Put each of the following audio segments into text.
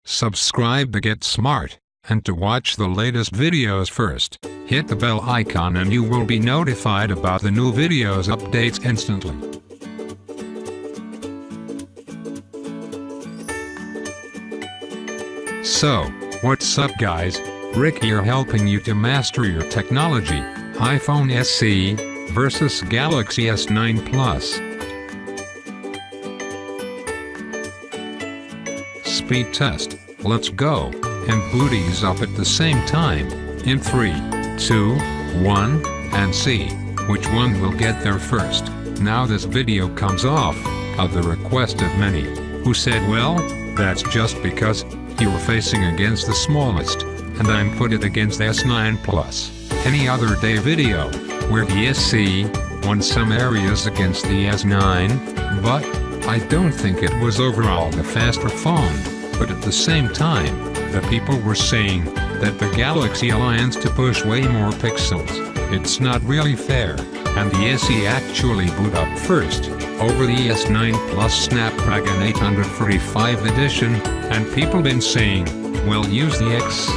subscribe to get smart, and to watch the latest videos first. Hit the bell icon and you will be notified about the new videos updates instantly. So, what's up guys? Rick here helping you to master your technology. iPhone SE versus Galaxy S9 Plus. Speed test, let's go, and booties up at the same time, in 3, 2, 1, and see which one will get there first. Now this video comes off of the request of many, who said well, that's just because you were facing against the smallest, and I'm put it against S9 Plus. Any other day video, where the SE won some areas against the S9, but I don't think it was overall the faster phone. But at the same time, the people were saying that the Galaxy Alliance to push way more pixels. It's not really fair, and the SE actually boot up first, over the S9 Plus Snapdragon 845 edition, and people been saying, well use the X,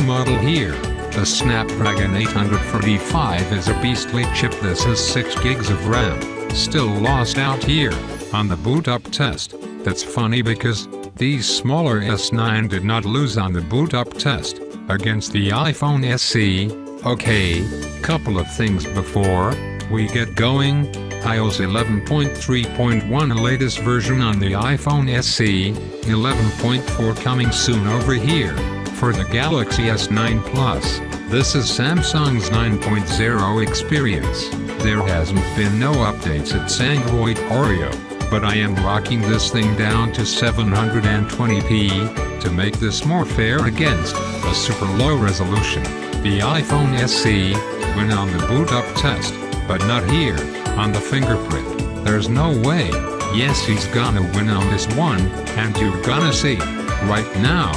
model here. The Snapdragon 845 is a beastly chip. This has 6 gigs of RAM, still lost out here, on the boot up test. That's funny because these smaller S9 did not lose on the boot up test, against the iPhone SE. Okay, couple of things before we get going. iOS 11.3.1 latest version on the iPhone SE, 11.4 coming soon over here. For the Galaxy S9 Plus, this is Samsung's 9.0 experience. There hasn't been no updates. It's Android Oreo, but I am rocking this thing down to 720p, to make this more fair against a super low resolution. The iPhone SE went on the boot up test, but not here, on the fingerprint. There's no way. Yes, he's gonna win on this one, and you're gonna see, right now.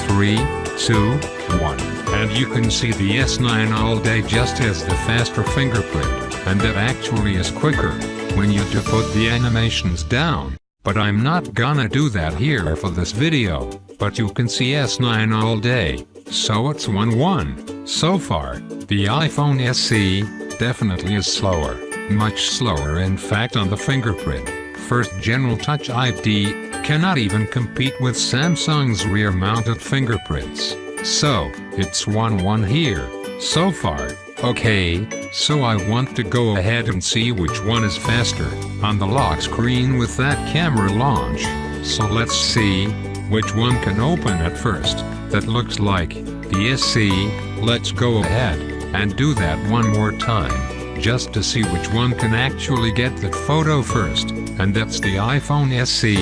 3, 2, 1. And you can see the S9 all day just has the faster fingerprint, and that actually is quicker when you do put the animations down. But I'm not gonna do that here for this video, but you can see S9 all day, so it's 1-1. So far, the iPhone SE definitely is slower, much slower in fact on the fingerprint. First General Touch ID cannot even compete with Samsung's rear-mounted fingerprints. So, it's 1-1 here, so far. Okay, so I want to go ahead and see which one is faster, on the lock screen with that camera launch. So let's see, which one can open at first. That looks like the SE. Let's go ahead and do that one more time, just to see which one can actually get that photo first, and that's the iPhone SE.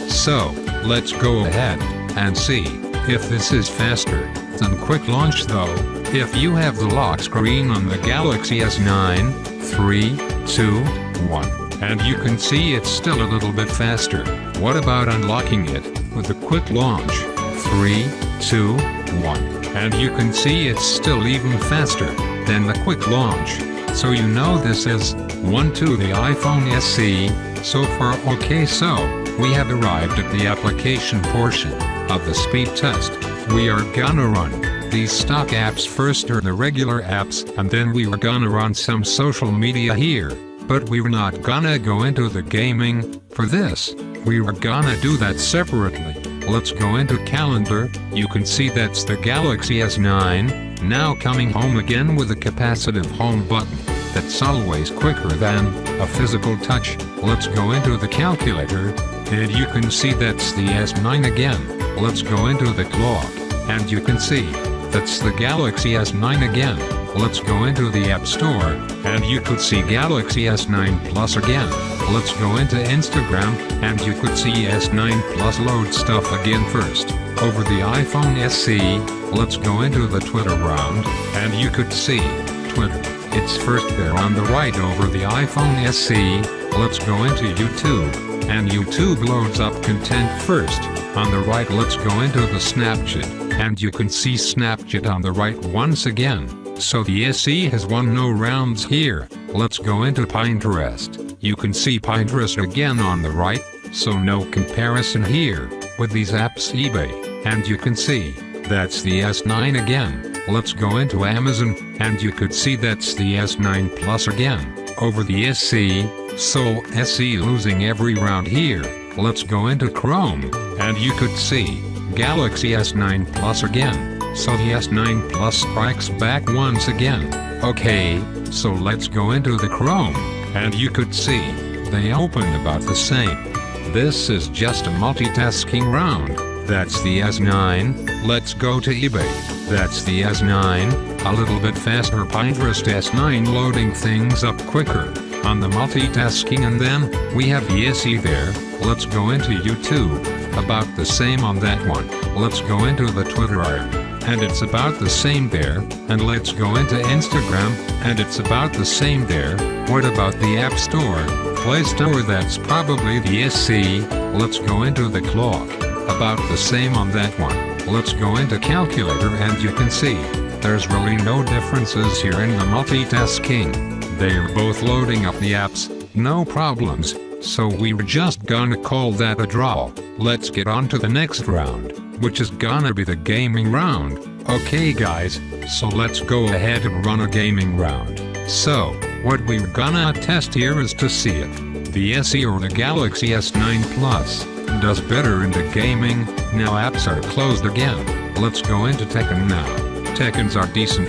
So, let's go ahead and see if this is faster than quick launch though. If you have the lock screen on the Galaxy S9, 3, 2, 1, and you can see it's still a little bit faster. What about unlocking it with the quick launch? 3, 2, 1, and you can see it's still even faster than the quick launch. So this is 1-2 the iPhone SE. So far okay, so we have arrived at the application portion of the speed test. We are gonna run these stock apps first, or the regular apps, and then we are gonna run some social media here. But we're not gonna go into the gaming for this. We are gonna do that separately. Let's go into calendar. You can see that's the Galaxy S9, now coming home again with a capacitive home button. That's always quicker than a physical touch. Let's go into the calculator, and you can see that's the S9 again. Let's go into the clock, and you can see that's the Galaxy S9 again. Let's go into the App Store, and you could see Galaxy S9 Plus again. Let's go into Instagram, and you could see S9 Plus load stuff again first. Over the iPhone SE, let's go into the Twitter round, and you could see Twitter. It's first there on the right over the iPhone SE. Let's go into YouTube, and YouTube loads up content first. On the right let's go into the Snapchat, and you can see Snapchat on the right once again. So the SE has won no rounds here. Let's go into Pinterest. You can see Pinterest again on the right, so no comparison here. with these apps eBay, and you can see, that's the S9 again. Let's go into Amazon, and you could see that's the S9 Plus again, over the SE, so SE losing every round here. Let's go into Chrome, and you could see, Galaxy S9 Plus again, so the S9 Plus strikes back once again. Okay, so let's go into the Chrome, and you could see, they opened about the same. This is just a multitasking round, that's the S9, let's go to eBay, that's the S9, a little bit faster Pinterest S9 loading things up quicker, on the multitasking, and then, we have the SE there, let's go into YouTube, about the same on that one, let's go into the Twitter app, and it's about the same there, and let's go into Instagram, and it's about the same there. What about the App Store, Play Store? That's probably the SE. Let's go into the clock, about the same on that one. Let's go into calculator, and you can see, there's really no differences here in the multitasking. They are both loading up the apps, no problems, so we're just gonna call that a draw. Let's get on to the next round, which is gonna be the gaming round. Okay guys, so let's go ahead and run a gaming round. So, what we're gonna test here is to see if the SE or the Galaxy S9 Plus does better in the gaming. Now apps are closed again. Let's go into Tekken now. Tekkens are decent,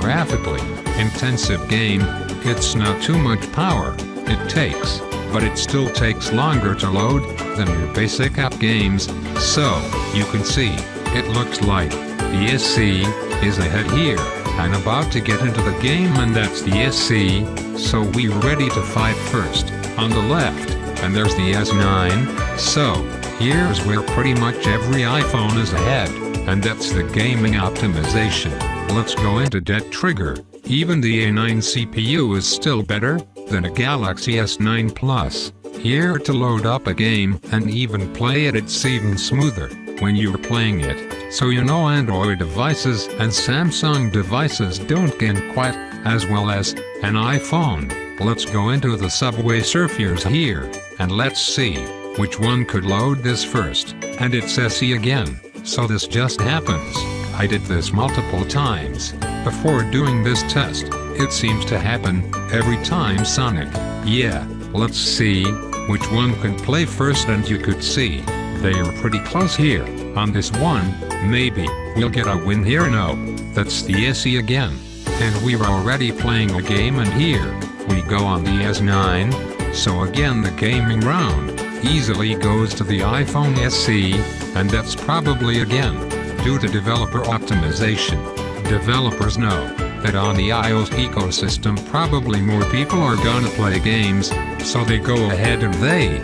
graphically intensive game. It's not too much power it takes, but it still takes longer to load than your basic app games. So, you can see, it looks like the SE is ahead here, and about to get into the game, and that's the SE, so we're ready to fight first. On the left, and there's the S9, so, here's where pretty much every iPhone is ahead, and that's the gaming optimization. Let's go into Dead Trigger. Even the A9 CPU is still better than a Galaxy S9 Plus. Here to load up a game and even play it, it's even smoother when you're playing it. So you know Android devices and Samsung devices don't get quite as well as an iPhone. Let's go into the Subway Surfers here, and let's see which one could load this first. And it's SE again, so this just happens. I did this multiple times before doing this test. It seems to happen every time. Sonic. Yeah, let's see which one can play first, and you could see they are pretty close here. On this one, maybe we'll get a win here. No, that's the SE again. And we're already playing a game, and here we go on the S9. So again, the gaming round easily goes to the iPhone SE, and that's probably again due to developer optimization. Developers know that on the iOS ecosystem probably more people are gonna play games, so they go ahead and they,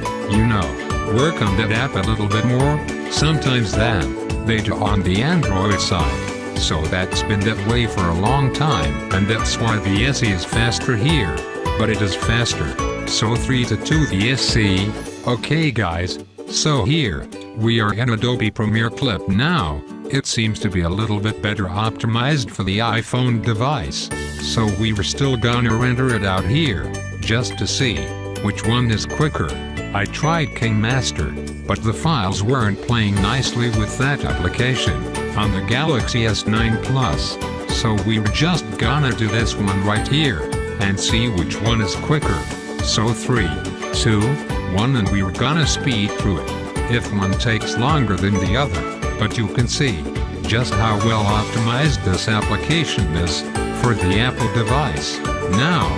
work on that app a little bit more, sometimes than they do on the Android side. So that's been that way for a long time, and that's why the SE is faster here. But it is faster, so 3-2 the SE. Okay guys, so here we are in Adobe Premiere Clip now. It seems to be a little bit better optimized for the iPhone device, so we were still gonna render it out here, just to see which one is quicker. I tried King Master, but the files weren't playing nicely with that application on the Galaxy S9 Plus, so we were just gonna do this one right here, and see which one is quicker. So 3, 2, 1, and we were gonna speed through it, if one takes longer than the other. But you can see just how well optimized this application is for the Apple device. Now,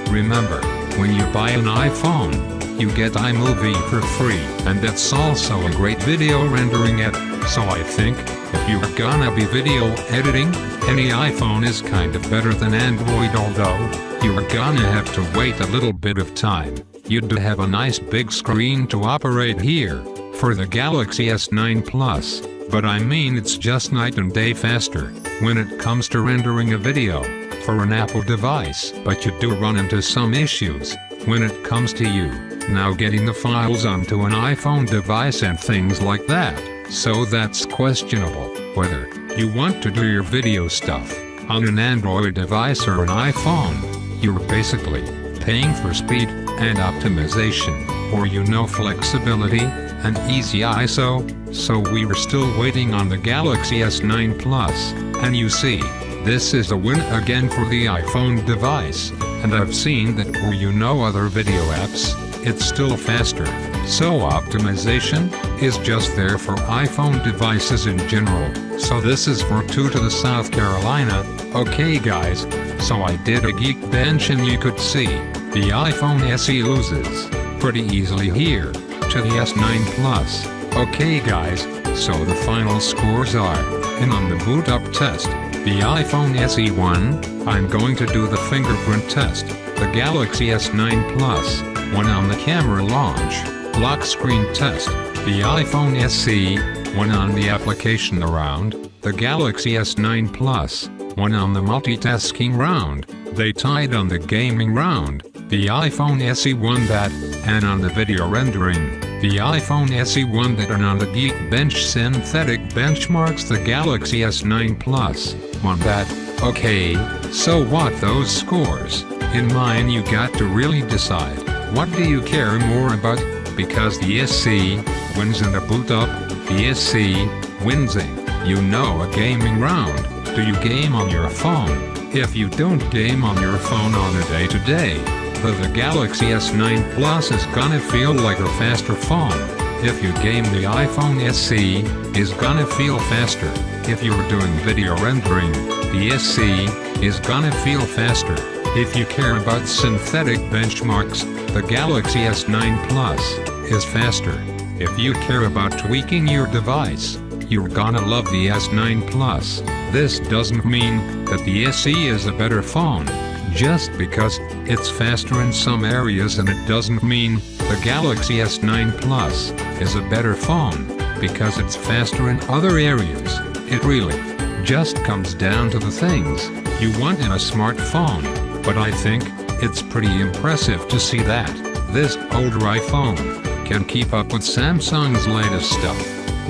remember, when you buy an iPhone, you get iMovie for free, and that's also a great video rendering app. So I think, if you're gonna be video editing, any iPhone is kind of better than Android, although you're gonna have to wait a little bit of time. You do have a nice big screen to operate here for the Galaxy S9 Plus. But I mean, it's just night and day faster when it comes to rendering a video for an Apple device. But you do run into some issues when it comes to you now getting the files onto an iPhone device and things like that. So that's questionable whether you want to do your video stuff on an Android device or an iPhone. You're basically paying for speed and optimization, or flexibility. and easy ISO, so we were still waiting on the Galaxy S9 Plus, and you see, this is a win again for the iPhone device, and I've seen that for other video apps, it's still faster, so optimization is just there for iPhone devices in general, so this is for 2 to the South Carolina. Okay guys, so I did a geek bench and you could see, the iPhone SE loses pretty easily here to the S9 Plus. Okay guys, so the final scores are, and on the boot up test, the iPhone SE won. I'm going to do the fingerprint test. The Galaxy S9 Plus won on the camera launch, lock screen test. The iPhone SE won on the application round. The Galaxy S9 Plus won on the multitasking round. They tied on the gaming round. The iPhone SE won that, and on the video rendering, the iPhone SE won that, and on the Geekbench synthetic benchmarks the Galaxy S9 Plus won that. Okay, so what those scores? In mine you got to really decide, what do you care more about? Because the SE wins in a boot up, the SE wins in, a gaming round. Do you game on your phone? If you don't game on your phone on a day-to-day, the Galaxy S9 Plus is gonna feel like a faster phone. If you game, the iPhone SE is gonna feel faster. If you're doing video rendering, the SE is gonna feel faster. If you care about synthetic benchmarks, the Galaxy S9 Plus is faster. If you care about tweaking your device, you're gonna love the S9 Plus. This doesn't mean that the SE is a better phone, just because it's faster in some areas, and it doesn't mean the Galaxy S9 Plus is a better phone because it's faster in other areas. It really just comes down to the things you want in a smartphone. But I think it's pretty impressive to see that this older iPhone can keep up with Samsung's latest stuff.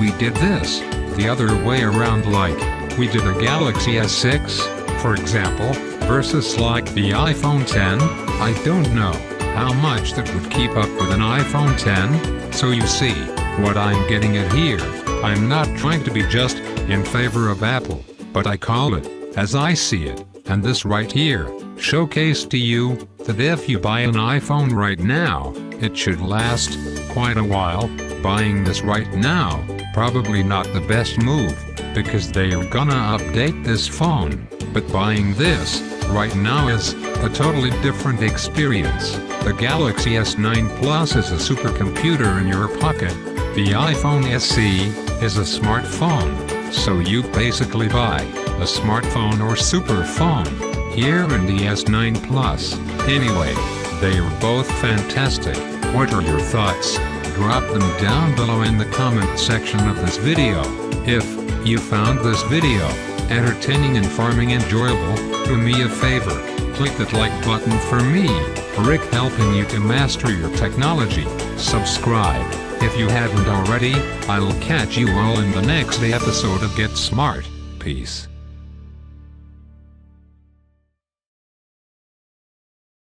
We did this the other way around, like we did a Galaxy S6, for example, versus like the iPhone 10. I don't know how much that would keep up with an iPhone 10, so you see what I'm getting at here. I'm not trying to be just in favor of Apple, but I call it as I see it, and this right here showcase to you that if you buy an iPhone right now, it should last quite a while. Buying this right now, probably not the best move, because they are gonna update this phone, but buying this right now is a totally different experience. The Galaxy S9 Plus is a supercomputer in your pocket. The iPhone SE is a smartphone, so you basically buy a smartphone or super phone here in the S9 Plus. Anyway, they are both fantastic. What are your thoughts? Drop them down below in the comment section of this video. If you found this video entertaining, informing, enjoyable, do me a favor, click that like button for me, Rick, helping you to master your technology. Subscribe if you haven't already. I'll catch you all in the next episode of Get Smart. Peace.